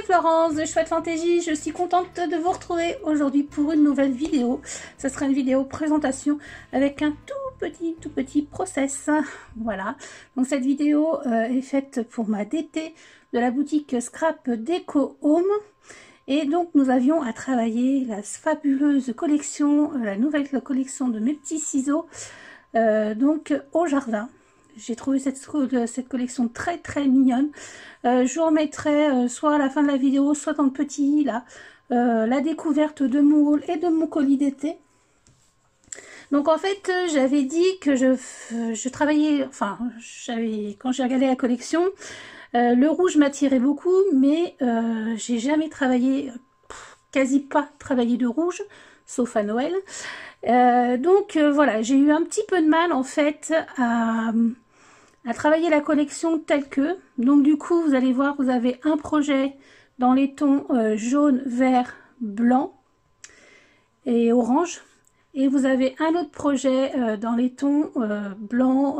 Florence de Chouette Fantaisie, je suis contente de vous retrouver aujourd'hui pour une nouvelle vidéo. Ce sera une vidéo présentation avec un tout petit process. Voilà, donc cette vidéo est faite pour ma DT de la boutique Scrap Déco Home. Et donc nous avions à travailler la fabuleuse collection, la nouvelle collection de mes petits ciseaux donc au jardin. J'ai trouvé cette collection très mignonne. Je vous remettrai soit à la fin de la vidéo, soit dans le petit là, la découverte de mon haul et de mon colis d'été. Donc en fait, j'avais dit que je travaillais, enfin, quand j'ai regardé la collection, le rouge m'attirait beaucoup, mais j'ai jamais travaillé, quasi pas travaillé de rouge, sauf à Noël. Donc voilà, j'ai eu un petit peu de mal en fait à travailler la collection telle que. Donc du coup, vous allez voir, vous avez un projet dans les tons jaune, vert, blanc et orange. Et vous avez un autre projet dans les tons blanc,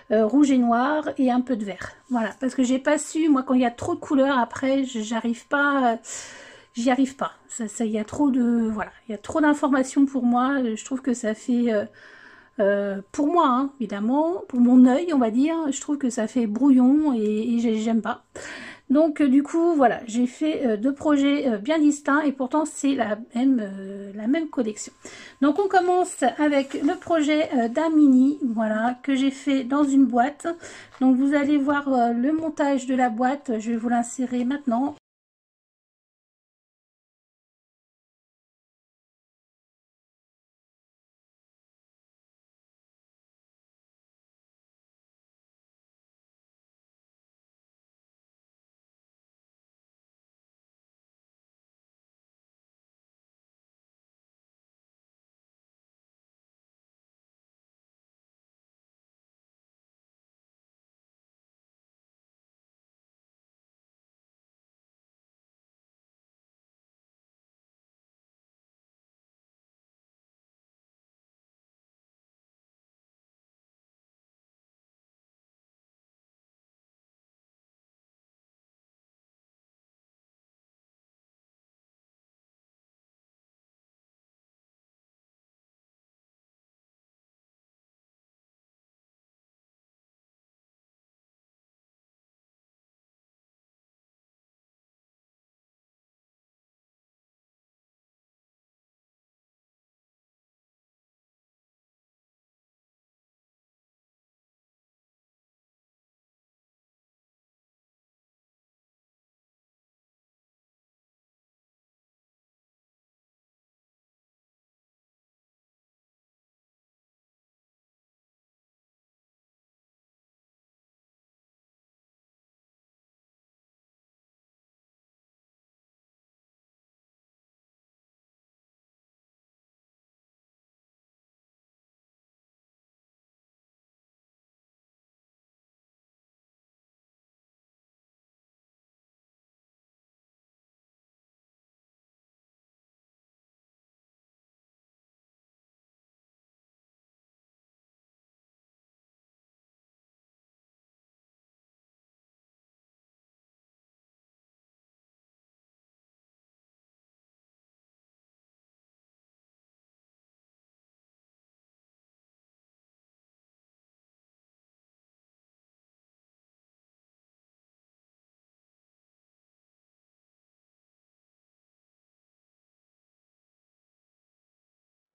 rouge et noir et un peu de vert. Voilà, parce que j'ai pas su, moi quand il y a trop de couleurs, après j'arrive pas, j'y arrive pas. Il y a trop de, voilà, il y a trop d'informations pour moi. Je trouve que ça fait... pour moi, hein, évidemment, pour mon œil, on va dire, je trouve que ça fait brouillon et j'aime pas. Donc du coup, voilà, j'ai fait deux projets bien distincts et pourtant c'est la même collection. Donc on commence avec le projet d'un mini, voilà, que j'ai fait dans une boîte. Donc vous allez voir le montage de la boîte, je vais vous l'insérer maintenant.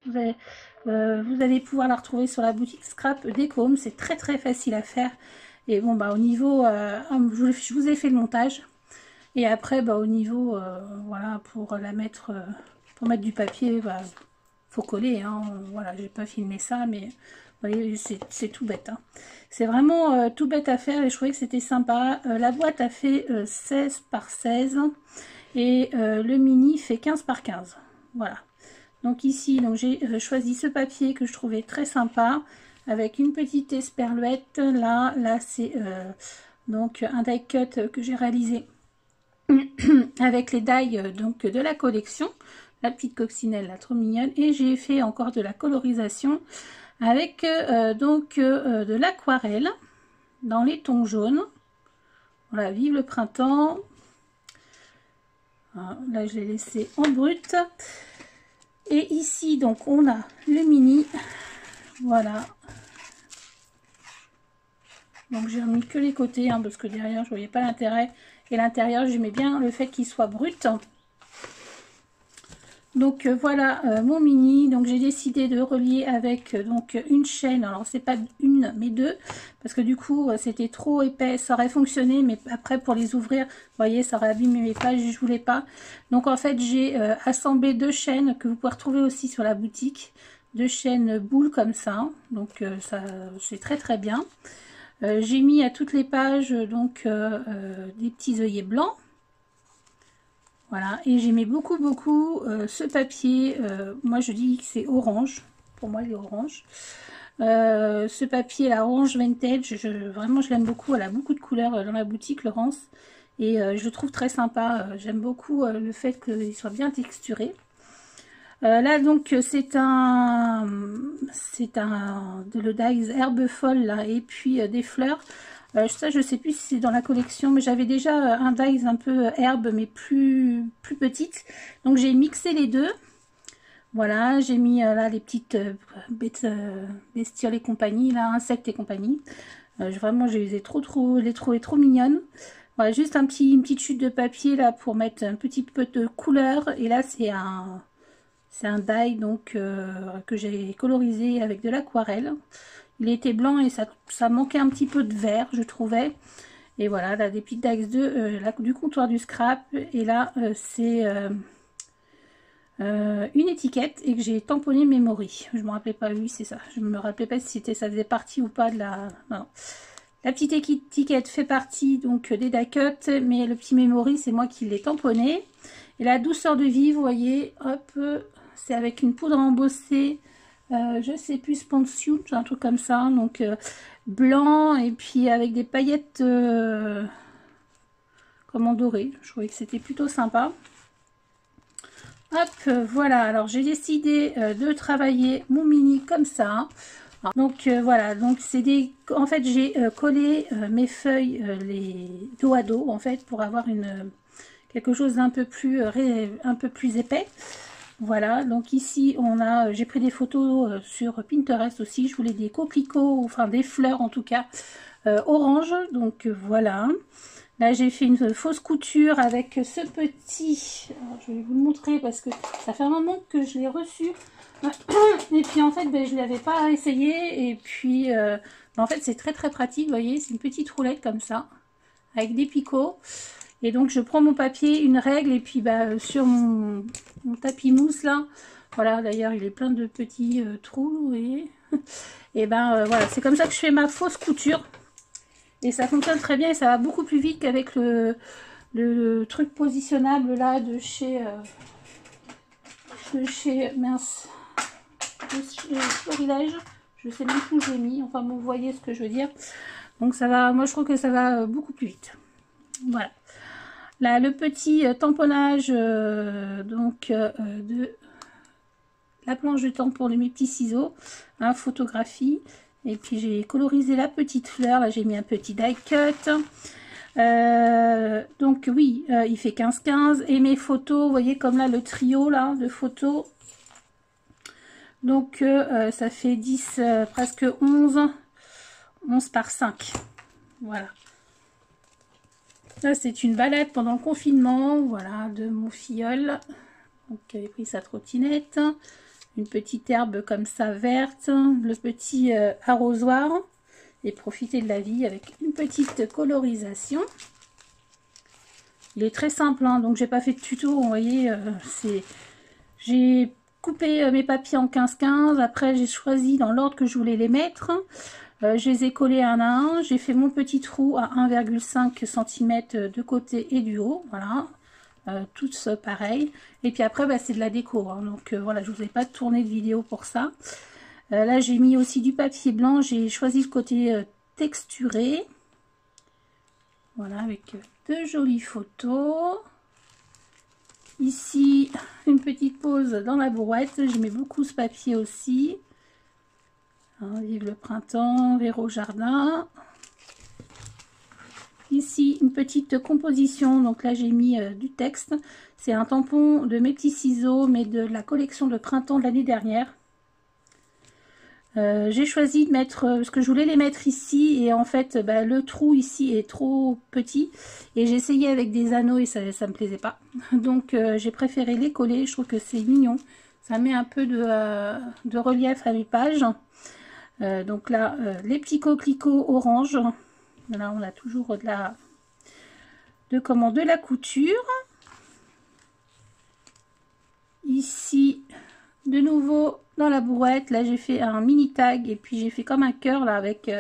Vous allez pouvoir la retrouver sur la boutique Scrap Déco Home, c'est très facile à faire. Et bon bah au niveau, je vous ai fait le montage. Et après bah au niveau, voilà, pour la mettre, pour mettre du papier, bah, faut coller, hein, voilà, j'ai pas filmé ça, mais vous voyez, c'est tout bête, hein. C'est vraiment tout bête à faire et je trouvais que c'était sympa. La boîte a fait 16 par 16 et le mini fait 15 par 15, voilà. Donc ici, donc j'ai choisi ce papier que je trouvais très sympa, avec une petite esperluette. Là c'est donc un die cut que j'ai réalisé avec les die donc de la collection. La petite coccinelle, là, trop mignonne. Et j'ai fait encore de la colorisation avec de l'aquarelle dans les tons jaunes. Voilà, vive le printemps. Voilà, là, je l'ai laissé en brut. Et ici, donc, on a le mini. Voilà. Donc, j'ai remis que les côtés, hein, parce que derrière, je voyais pas l'intérêt. Et l'intérieur, j'aimais bien le fait qu'il soit brut. Donc voilà mon mini. Donc j'ai décidé de relier avec donc une chaîne. Alors c'est pas une mais deux, parce que du coup c'était trop épais. Ça aurait fonctionné, mais après pour les ouvrir, vous voyez, ça aurait abîmé mes pages, je voulais pas. Donc en fait j'ai assemblé deux chaînes que vous pouvez retrouver aussi sur la boutique. Deux chaînes boules comme ça. Donc ça c'est très très bien. J'ai mis à toutes les pages donc des petits œillets blancs. Voilà, et j'aimais beaucoup ce papier. Moi je dis que c'est orange, pour moi il est orange. Ce papier là, orange vintage, vraiment je l'aime beaucoup. Elle a beaucoup de couleurs dans la boutique, Laurence, et je le trouve très sympa. J'aime beaucoup le fait qu'il soit bien texturé. Là donc c'est le dies herbe folle là, et puis des fleurs. Ça je sais plus si c'est dans la collection, mais j'avais déjà un dies un peu herbe mais plus petite, donc j'ai mixé les deux. Voilà, j'ai mis là les petites bestioles et compagnie, là, insectes et compagnie. Vraiment je les ai trouvées trop mignonnes. Voilà, juste une petite chute de papier là pour mettre un petit peu de couleur. Et là c'est un die donc que j'ai colorisé avec de l'aquarelle. Il était blanc et ça manquait un petit peu de vert, je trouvais. Et voilà, là des petites dies du comptoir du scrap. Et là c'est une étiquette et que j'ai tamponné Memory. Je me rappelais pas, oui c'est ça. Je me rappelais pas si ça faisait partie ou pas de la... Non. La petite étiquette fait partie donc des die cut, mais le petit Memory c'est moi qui l'ai tamponné. Et la douceur de vie, vous voyez, hop, c'est avec une poudre embossée. Je sais plus, Sponsuit, un truc comme ça, donc blanc et puis avec des paillettes comment dorées. Je trouvais que c'était plutôt sympa. Hop, voilà, alors j'ai décidé de travailler mon mini comme ça. Donc voilà, donc c'est des... En fait j'ai collé mes feuilles les dos à dos en fait pour avoir quelque chose d'un peu plus épais. Voilà, donc ici on a, j'ai pris des photos sur Pinterest aussi, je voulais des coquelicots, enfin des fleurs en tout cas, orange, donc voilà. Là j'ai fait une fausse couture avec ce petit, alors, je vais vous le montrer parce que ça fait un moment que je l'ai reçu, et puis en fait ben, je ne l'avais pas essayé, et puis en fait c'est très pratique, vous voyez, c'est une petite roulette comme ça, avec des picots. Et donc je prends mon papier, une règle, et puis bah, sur mon tapis mousse là, voilà, d'ailleurs il est plein de petits trous, vous voyez. Et ben voilà, c'est comme ça que je fais ma fausse couture. Et ça fonctionne très bien et ça va beaucoup plus vite qu'avec le truc positionnable là de chez mince, de chez Florilège. Je sais même plus où j'ai mis, enfin vous voyez ce que je veux dire. Donc ça va, moi je trouve que ça va beaucoup plus vite. Voilà. Là, le petit tamponnage de la planche de tampon de mes petits ciseaux, hein, photographie. Et puis j'ai colorisé la petite fleur. Là, j'ai mis un petit die cut. Donc oui, il fait 15-15. Et mes photos, vous voyez comme là le trio là de photos. Donc ça fait 10, presque 11 par 5. Voilà. Là, c'est une balade pendant le confinement, voilà, de mon filleul. Donc, il avait pris sa trottinette. Une petite herbe comme ça, verte. Le petit arrosoir. Et profiter de la vie avec une petite colorisation. Il est très simple, hein, donc j'ai pas fait de tuto, vous voyez. J'ai coupé mes papiers en 15-15. Après, j'ai choisi dans l'ordre que je voulais les mettre. Je les ai collés un à un, j'ai fait mon petit trou à 1,5 cm de côté et du haut, voilà, toutes pareilles. Et puis après, bah, c'est de la déco, hein. Donc voilà, je vous ai pas tourné de vidéo pour ça. Là, j'ai mis aussi du papier blanc. J'ai choisi le côté texturé. Voilà, avec de jolies photos. Ici, une petite pause dans la brouette. J'aimais beaucoup ce papier aussi. Hein, vive le printemps, vers au jardin. Ici, une petite composition. Donc là, j'ai mis du texte. C'est un tampon de mes petits ciseaux, mais de la collection de printemps de l'année dernière. J'ai choisi de mettre, parce que je voulais les mettre ici, et en fait, bah, le trou ici est trop petit. Et j'ai essayé avec des anneaux et ça me plaisait pas. Donc, j'ai préféré les coller. Je trouve que c'est mignon. Ça met un peu de relief à mes pages. Donc là, les petits coquelicots orange. Là, on a toujours de la couture. Ici, de nouveau dans la brouette. Là, j'ai fait un mini tag et puis j'ai fait comme un cœur là avec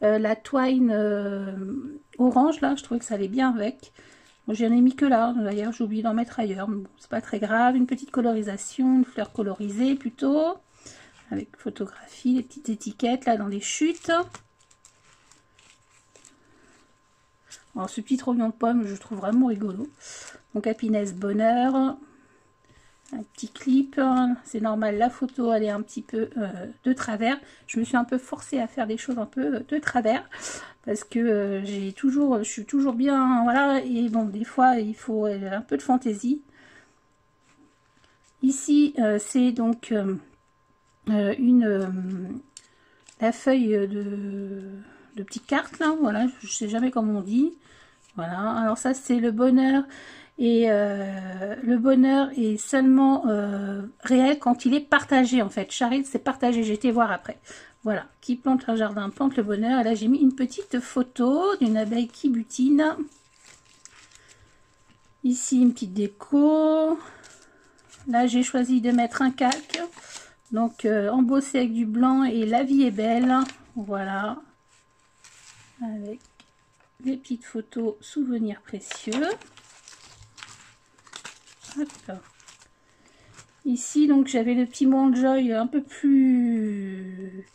la twine orange. Là, je trouvais que ça allait bien avec. Bon, j'en ai mis que là. D'ailleurs, j'ai oublié d'en mettre ailleurs. Bon, c'est pas très grave. Une petite colorisation, une fleur colorisée plutôt. Avec photographie, les petites étiquettes là dans les chutes. Alors ce petit trognon de pomme, je trouve vraiment rigolo. Donc happiness, bonheur. Un petit clip. C'est normal, la photo elle est un petit peu de travers. Je me suis un peu forcée à faire des choses un peu de travers. Parce que je suis toujours bien, voilà. Et bon, des fois il faut un peu de fantaisie. Ici, c'est donc... la feuille de petites cartes là, voilà, je sais jamais comment on dit. Voilà, alors ça c'est le bonheur, et le bonheur est seulement réel quand il est partagé en fait. Charity, c'est partagé, j'ai été voir après. Voilà, qui plante un jardin plante le bonheur. Et là j'ai mis une petite photo d'une abeille qui butine. Ici une petite déco. Là j'ai choisi de mettre un calque. Donc embossé avec du blanc et la vie est belle. Voilà. Avec des petites photos souvenirs précieux. Hop. Ici donc j'avais le petit Montjoy un peu plus...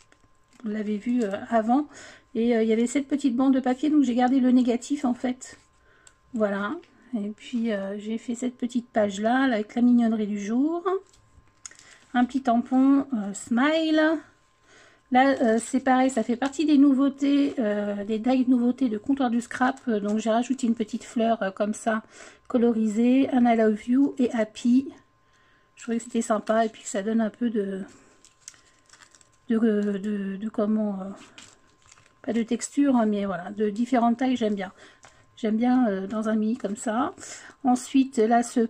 Vous l'avez vu avant. Et il y avait cette petite bande de papier. Donc j'ai gardé le négatif en fait. Voilà. Et puis j'ai fait cette petite page là avec la mignonnerie du jour. Un petit tampon smile. Là c'est pareil, ça fait partie des nouveautés, des die nouveautés de Comptoir du Scrap. Donc j'ai rajouté une petite fleur comme ça, colorisée, un I love you et happy. Je trouvais que c'était sympa et puis que ça donne un peu de comment, pas de texture, hein, mais voilà, de différentes tailles, j'aime bien. J'aime bien dans un mini comme ça. Ensuite là, c'est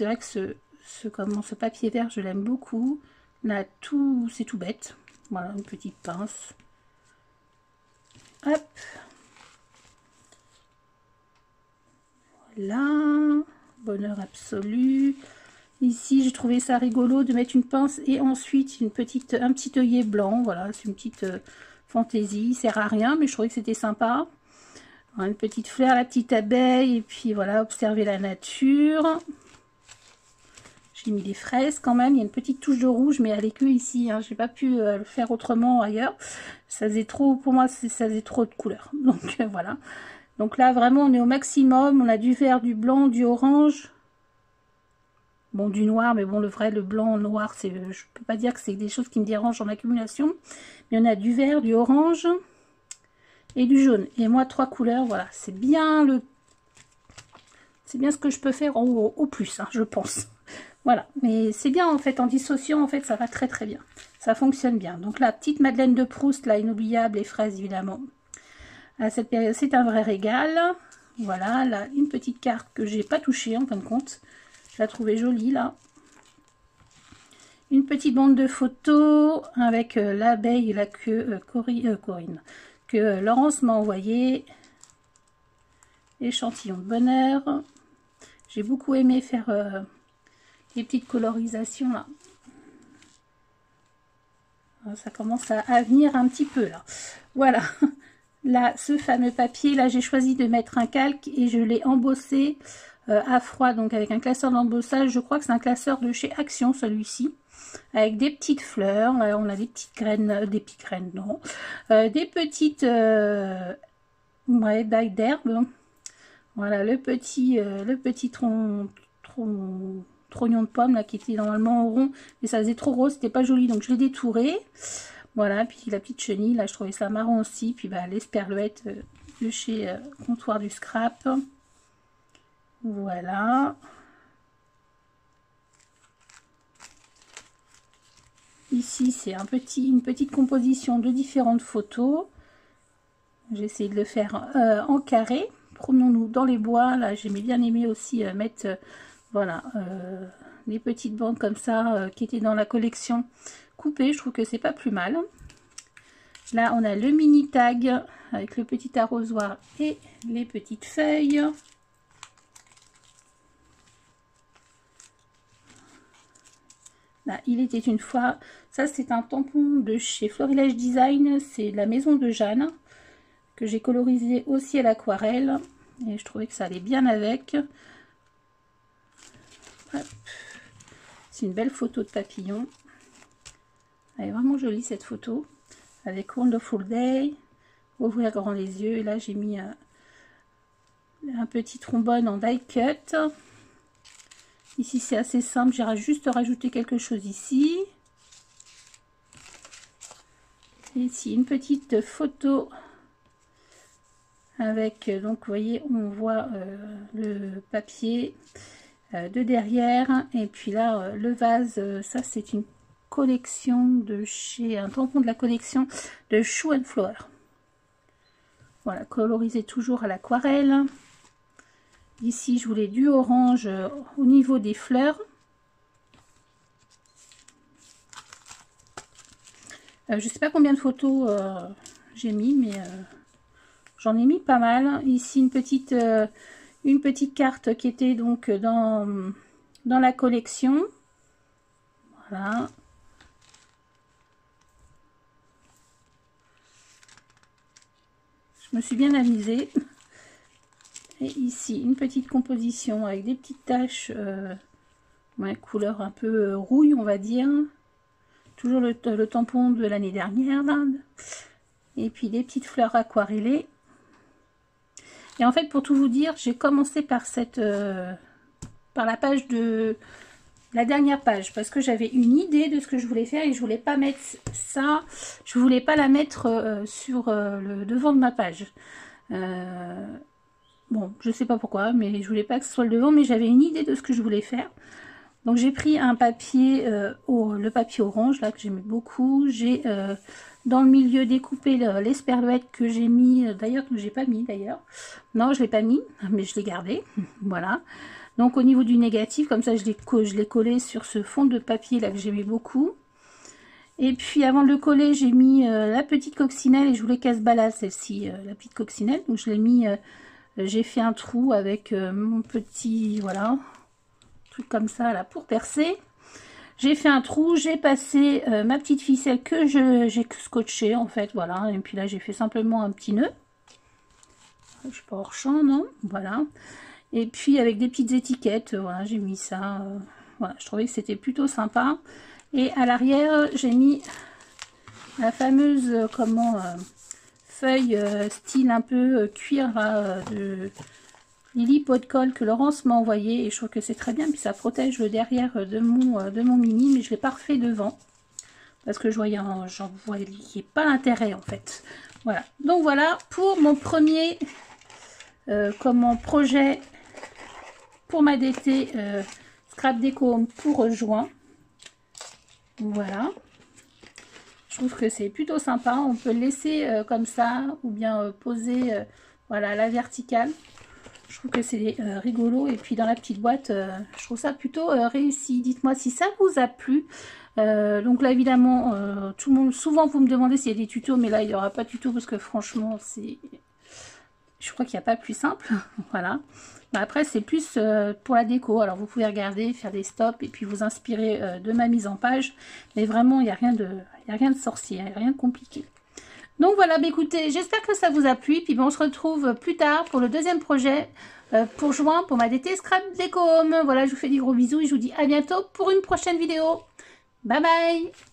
vrai que ce papier vert, je l'aime beaucoup. Là, c'est tout bête. Voilà, une petite pince. Hop. Voilà. Bonheur absolu. Ici, j'ai trouvé ça rigolo de mettre une pince et ensuite un petit œillet blanc. Voilà, c'est une petite fantaisie. Il sert à rien, mais je trouvais que c'était sympa. Voilà, une petite fleur, la petite abeille. Et puis voilà, observer la nature. J'ai mis des fraises quand même. Il y a une petite touche de rouge, mais elle est que ici. Hein. J'ai pas pu le faire autrement ailleurs. Ça faisait trop, pour moi, ça faisait trop de couleurs. Donc voilà. Donc là, vraiment, on est au maximum. On a du vert, du blanc, du orange. Bon, du noir, mais bon, le blanc, le noir, je peux pas dire que c'est des choses qui me dérangent en accumulation. Mais on a du vert, du orange et du jaune. Et moi, 3 couleurs, voilà. C'est bien ce que je peux faire au plus, hein, je pense. Voilà, mais c'est bien en fait, en dissociant, en fait, ça va très très bien. Ça fonctionne bien. Donc la petite Madeleine de Proust, là, inoubliable, les fraises évidemment. À cette période, c'est un vrai régal. Voilà, là, une petite carte que j'ai pas touchée en fin de compte. Je la trouvais jolie là. Une petite bande de photos avec l'abeille là que Corinne, que Laurence m'a envoyé. Échantillon de bonheur. J'ai beaucoup aimé faire les petites colorisations là. Ça commence à venir un petit peu là. Voilà. Là, ce fameux papier, là j'ai choisi de mettre un calque et je l'ai embossé à froid, donc avec un classeur d'embossage. Je crois que c'est un classeur de chez Action, celui-ci, avec des petites fleurs. Là, on a des petites graines, non, des petites ouais, dailles d'herbe. Voilà, le petit trognon de pomme là qui était normalement rond, mais ça faisait trop rose, c'était pas joli, donc je l'ai détouré. Voilà, puis la petite chenille, là je trouvais ça marrant aussi. Puis bah, l'esperluette de chez Comptoir du Scrap. Voilà. Ici, c'est une petite composition de différentes photos. J'ai essayé de le faire en carré. Promenons-nous dans les bois. Là, j'ai bien aimé aussi mettre voilà, des petites bandes comme ça qui étaient dans la collection coupée. Je trouve que c'est pas plus mal. Là, on a le mini tag avec le petit arrosoir et les petites feuilles. Là, il était une fois. Ça, c'est un tampon de chez Florilège Design. C'est la maison de Jeanne que j'ai colorisé aussi à l'aquarelle. Et je trouvais que ça allait bien avec. C'est une belle photo de papillon. Elle est vraiment jolie cette photo. Avec Wonderful Day. Ouvrir grand les yeux. Et là, j'ai mis un petit trombone en die cut. Ici, c'est assez simple. J'ai juste rajouté quelque chose ici. Et ici, une petite photo avec, donc, vous voyez, on voit le papier de derrière. Et puis là, le vase, ça, c'est une collection de chez, un tampon de la collection de Shoe and Flower. Voilà, colorisé toujours à l'aquarelle. Ici, je voulais du orange au niveau des fleurs. Je ne sais pas combien de photos j'ai mis, mais j'en ai mis pas mal. Ici, une petite carte qui était donc dans la collection. Voilà. Je me suis bien amusée. Et ici, une petite composition avec des petites taches, ouais, couleur un peu rouille, on va dire. Toujours le tampon de l'année dernière, là. Et puis des petites fleurs aquarellées. Et en fait, pour tout vous dire, j'ai commencé par par la page de la dernière page, parce que j'avais une idée de ce que je voulais faire et je voulais pas mettre ça, je voulais pas la mettre sur le devant de ma page. Bon, je sais pas pourquoi, mais je voulais pas que ce soit le devant, mais j'avais une idée de ce que je voulais faire. Donc j'ai pris un papier, le papier orange, là, que j'aimais beaucoup. J'ai dans le milieu découpé l'esperluette que j'ai mis, d'ailleurs, que j'ai pas mis d'ailleurs. Non, je l'ai pas mis, mais je l'ai gardé. Voilà. Donc au niveau du négatif, comme ça je l'ai collé sur ce fond de papier là que j'aimais beaucoup. Et puis avant de le coller, j'ai mis la petite coccinelle et je voulais qu'elle se balade celle-ci, la petite coccinelle. Donc je l'ai mis... j'ai fait un trou avec mon petit, voilà, truc comme ça là pour percer. J'ai fait un trou, j'ai passé ma petite ficelle que j'ai scotché en fait, voilà. Et puis là j'ai fait simplement un petit nœud. Je suis pas hors champ, non? Voilà. Et puis avec des petites étiquettes, voilà, j'ai mis ça. Voilà, je trouvais que c'était plutôt sympa. Et à l'arrière, j'ai mis la fameuse, feuille style un peu cuir de Lily Pot de Colle que Laurence m'a envoyé et je trouve que c'est très bien, puis ça protège le derrière de mon mini, mais je l'ai pas refait devant parce que j'en voyais pas l'intérêt en fait. Voilà, donc voilà pour mon premier projet pour ma DT Scrap Déco pour juin. Voilà. Je trouve que c'est plutôt sympa. On peut le laisser comme ça ou bien poser voilà, à la verticale. Je trouve que c'est rigolo. Et puis dans la petite boîte, je trouve ça plutôt réussi. Dites-moi si ça vous a plu. Donc là évidemment, tout le monde, souvent vous me demandez s'il y a des tutos, mais là il n'y aura pas de tuto parce que franchement je crois qu'il n'y a pas plus simple. Voilà. Après c'est plus pour la déco, alors vous pouvez regarder, faire des stops et puis vous inspirer de ma mise en page, mais vraiment il n'y a rien de sorcier, il n'y a rien de compliqué. Donc voilà, bah écoutez, j'espère que ça vous a plu, puis on se retrouve plus tard pour le deuxième projet pour juin pour ma DT Scrap Déco Home. Voilà, je vous fais des gros bisous et je vous dis à bientôt pour une prochaine vidéo. Bye bye!